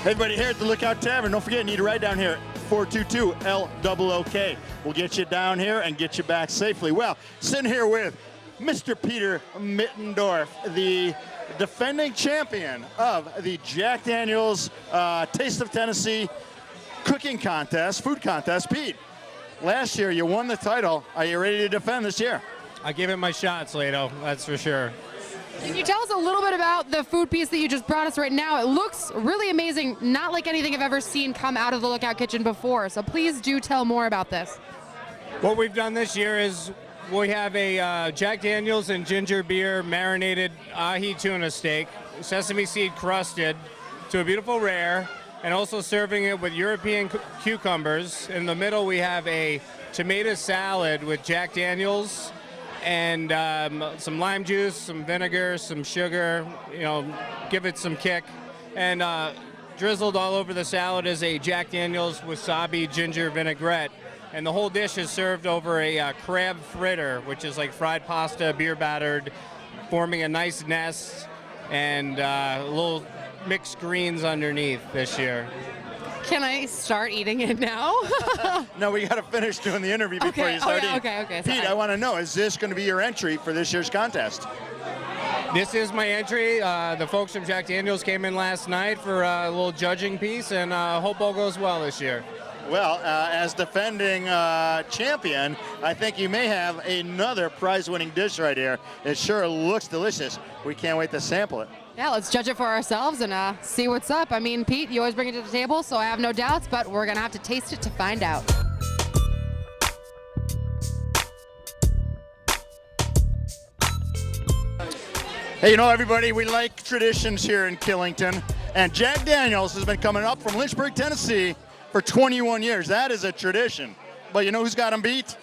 Everybody here at the Lookout Tavern, don't forget, you need to ride down here at 422-LOOK. We'll get you down here and get you back safely. Well, sitting here with Mr. Peter Mittendorf, the defending champion of the Jack Daniels Taste of Tennessee cooking contest, food contest. Pete, last year you won the title. Are you ready to defend this year? I give it my shot, Slato, that's for sure. Can you tell us a little bit about the food piece that you just brought us right now? It looks really amazing, not like anything I've ever seen come out of the Lookout Kitchen before. So please do tell more about this. What we've done this year is we have a Jack Daniels and ginger beer marinated ahi tuna steak, sesame seed crusted to a beautiful rare, and also serving it with European cucumbers. In the middle we have a tomato salad with Jack Daniels and some lime juice, some vinegar, some sugar, give it some kick. And drizzled all over the salad is a Jack Daniels wasabi ginger vinaigrette. And the whole dish is served over a crab fritter, which is like fried pasta, beer battered, forming a nice nest, and little mixed greens underneath this year. Can I start eating it now? No, we got to finish doing the interview before you start eating. Okay. Pete, I want to know, is this going to be your entry for this year's contest? This is my entry. The folks from Jack Daniels came in last night for a little judging piece, and hope all goes well this year. Well, as defending champion, I think you may have another prize-winning dish right here. It sure looks delicious. We can't wait to sample it. Yeah, let's judge it for ourselves and see what's up. I mean, Pete, you always bring it to the table, so I have no doubts, but we're going to have to taste it to find out. Hey, everybody, we like traditions here in Killington, and Jack Daniels has been coming up from Lynchburg, Tennessee for 21 years. That is a tradition. But you know who's got them beat?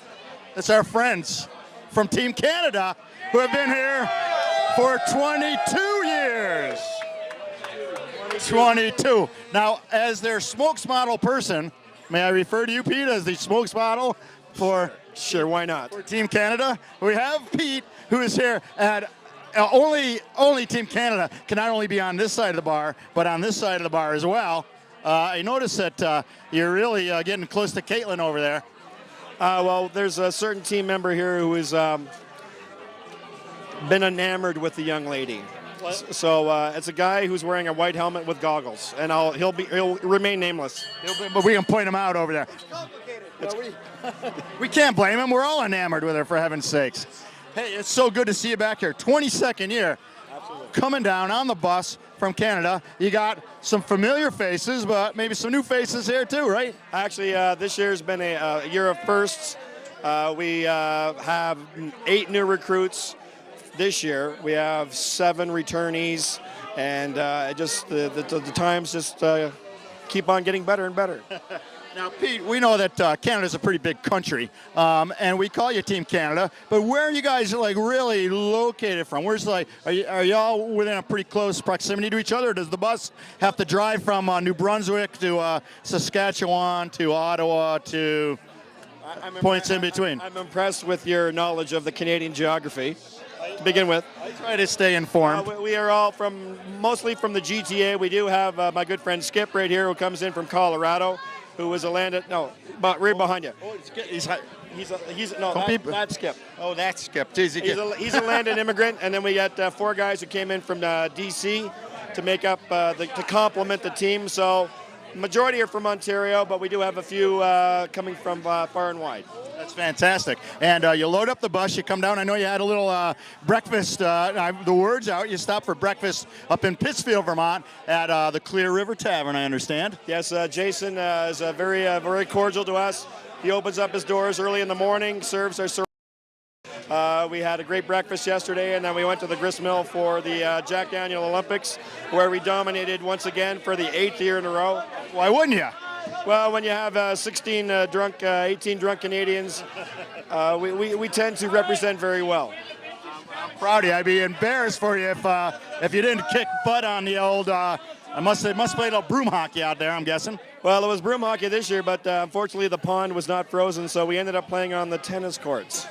It's our friends from Team Canada who have been here for 22 years. 22. Now, as their spokesmodel person, may I refer to you, Pete, as the spokesmodel for Sure, why not? For Team Canada? We have Pete, who is here at only Team Canada can not only be on this side of the bar, but on this side of the bar as well. I noticed that you're really getting close to Caitlin over there. Well, there's a certain team member here who has been enamored with the young lady. So it's a guy who's wearing a white helmet with goggles, and he'll remain nameless. But we can point him out over there. It's complicated. We can't blame him. We're all enamored with her, for heaven's sakes. Hey, it's so good to see you back here. 22nd year. Absolutely. Coming down on the bus from Canada. You got some familiar faces, but maybe some new faces here too, right? Actually, this year's been a year of firsts. We have 8 new recruits this year. We have 7 returnees, and the times just keep on getting better and better. Now, Pete, we know that Canada's a pretty big country, and we call you Team Canada, but where are you guys really located from? Where's are y'all within a pretty close proximity to each other? Or does the bus have to drive from New Brunswick to Saskatchewan to Ottawa to points in between? I'm impressed with your knowledge of the Canadian geography, to begin with. I try to stay informed. We are all mostly from the GTA. We do have my good friend Skip right here, who comes in from Colorado, who was right behind you. Oh, That's Skip. Oh, that's Skip. Jeez, He's a landed immigrant, and then we got 4 guys who came in from DC to make up to complement the team. So, majority are from Ontario, but we do have a few coming from far and wide. That's fantastic. And you load up the bus, you come down. I know you had a little breakfast, the word's out. You stopped for breakfast up in Pittsfield, Vermont at the Clear River Tavern, I understand. Yes, Jason is very cordial to us. He opens up his doors early in the morning, serves our we had a great breakfast yesterday, and then we went to the grist mill for the Jack Daniel Olympics, where we dominated once again for the 8th year in a row. Why wouldn't you? Well, when you have 18 drunk Canadians, we tend to represent very well. I'm proud of you. I'd be embarrassed for you if you didn't kick butt on the old. They must play a little broom hockey out there, I'm guessing. Well, it was broom hockey this year, but unfortunately the pond was not frozen, so we ended up playing on the tennis courts.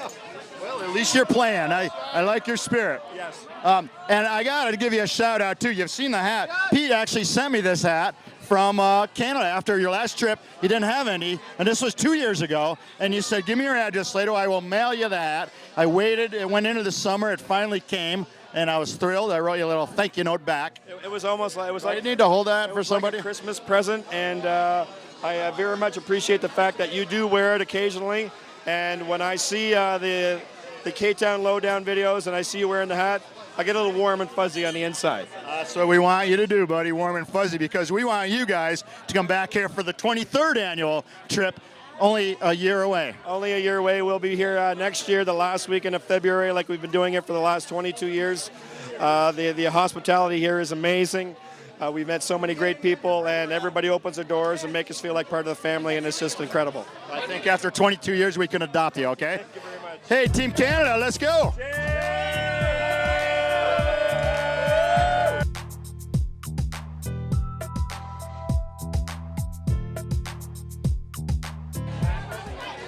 Well, at least you're playing. I like your spirit. Yes. And I got to give you a shout out too. You've seen the hat. Pete actually sent me this hat from Canada. After your last trip, you didn't have any, and this was 2 years ago, and you said, give me your address, Lato, I will mail you that. I waited, it went into the summer, it finally came, and I was thrilled. I wrote you a little thank you note back. It was almost like, You need to hold that for somebody? Like a Christmas present, and I very much appreciate the fact that you do wear it occasionally, and when I see the KTOWN Low Down videos and I see you wearing the hat, I get a little warm and fuzzy on the inside. That's what we want you to do, buddy, warm and fuzzy, because we want you guys to come back here for the 23rd annual trip, only a year away. Only a year away. We'll be here next year, the last weekend of February, like we've been doing it for the last 22 years. The hospitality here is amazing. We've met so many great people, and everybody opens their doors and makes us feel like part of the family, and it's just incredible. I think after 22 years, we can adopt you, okay? Thank you very much. Hey, Team Canada, let's go.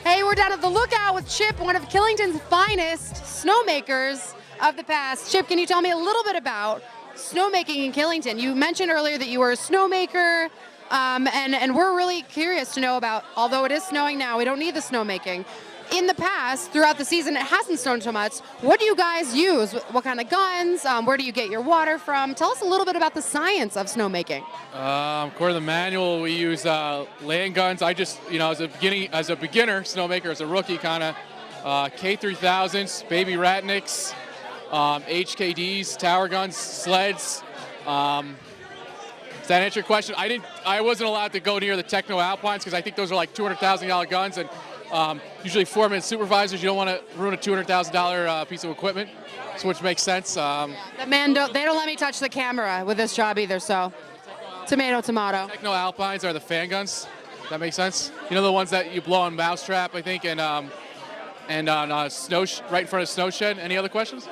Hey, we're down at the Lookout with Chip, one of Killington's finest snowmakers of the past. Chip, can you tell me a little bit about snowmaking in Killington? You mentioned earlier that you were a snowmaker, and we're really curious to know about, although it is snowing now, we don't need the snowmaking. In the past, throughout the season, it hasn't snowed so much. What do you guys use? What kind of guns? Where do you get your water from? Tell us a little bit about the science of snowmaking. According to the manual, we use land guns. I just, as a beginner snowmaker, as a rookie, kind of K3000s, baby Ratniks, HKDs, tower guns, sleds. Does that answer your question? I wasn't allowed to go near the Techno Alpines because I think those are like $200,000 guns, and usually foreman supervisors, you don't want to ruin a $200,000 piece of equipment, so which makes sense. The man, they don't let me touch the camera with this job either, so tomato, tomato. Techno Alpines are the fan guns. That makes sense. You know the ones that you blow on Mousetrap, I think, and on snow right in front of snow shed. Any other questions?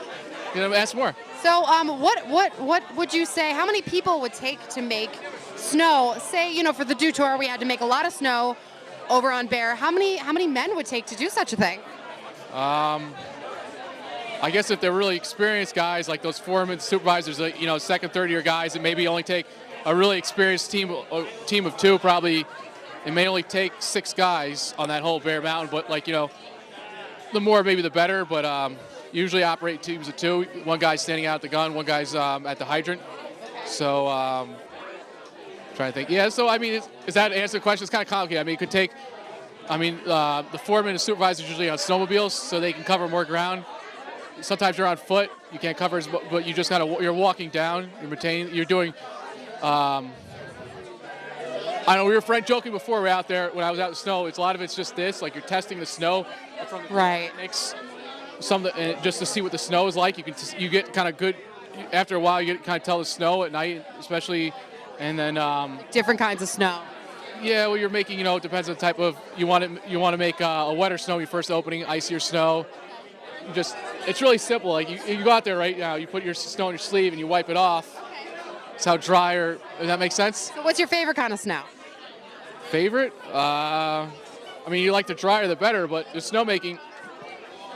Ask more. So, what would you say? How many people would take to make snow? Say, for the Dew Tour, we had to make a lot of snow over on Bear. How many men would take to do such a thing? I guess if they're really experienced guys, like those foremen, supervisors, second, third year guys, it maybe only take a really experienced team of two. Probably it may only take 6 guys on that whole Bear Mountain, but the more maybe the better. But usually operate teams of 2. One guy's standing out at the gun, one guy's at the hydrant. So. Trying to think. Yeah, so is that answer the question? It's kind of complicated. You could take, the foreman and supervisors usually on snowmobiles, so they can cover more ground. Sometimes you're on foot, you can't cover as much, but you just you're walking down, you're doing. I know we were joking before we were out there when I was out in the snow. A lot of it's just this, like you're testing the snow from the right. Mix, just to see what the snow is like. You get kind of good after a while. You get kind of tell the snow at night, especially. And then different kinds of snow. Yeah, well, you're making, it depends on the type of, you want to make a wetter snow your first opening, icier snow. It's really simple. Like you go out there right now, you put your snow in your sleeve and you wipe it off. It's how drier. Does that make sense? So what's your favorite kind of snow? Favorite? You like the drier the better, but the snowmaking,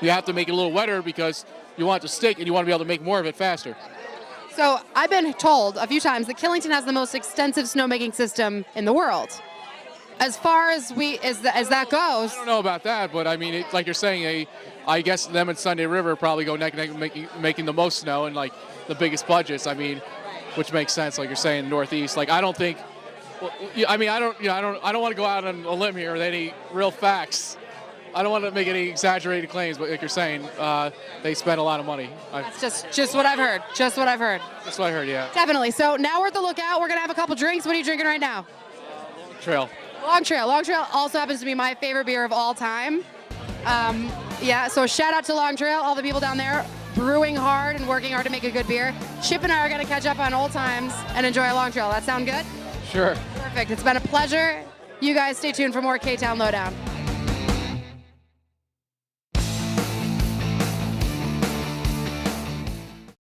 you have to make it a little wetter because you want it to stick and you want to be able to make more of it faster. So I've been told a few times that Killington has the most extensive snowmaking system in the world. As far as that goes. I don't know about that, but like you're saying, I guess them and Sunday River probably go neck and neck making the most snow and the biggest budgets. Which makes sense. Like you're saying, Northeast. I don't think. I don't want to go out on a limb here with any real facts. I don't want to make any exaggerated claims, but like you're saying, they spend a lot of money. It's just what I've heard. Just what I've heard. That's what I heard, yeah. Definitely. So now we're at the Lookout. We're going to have a couple drinks. What are you drinking right now? Trail. Long Trail. Long Trail also happens to be my favorite beer of all time. So shout out to Long Trail, all the people down there brewing hard and working hard to make a good beer. Chip and I are going to catch up on old times and enjoy a Long Trail. That sound good? Sure. Perfect. It's been a pleasure. You guys stay tuned for more KTOWN Low Down.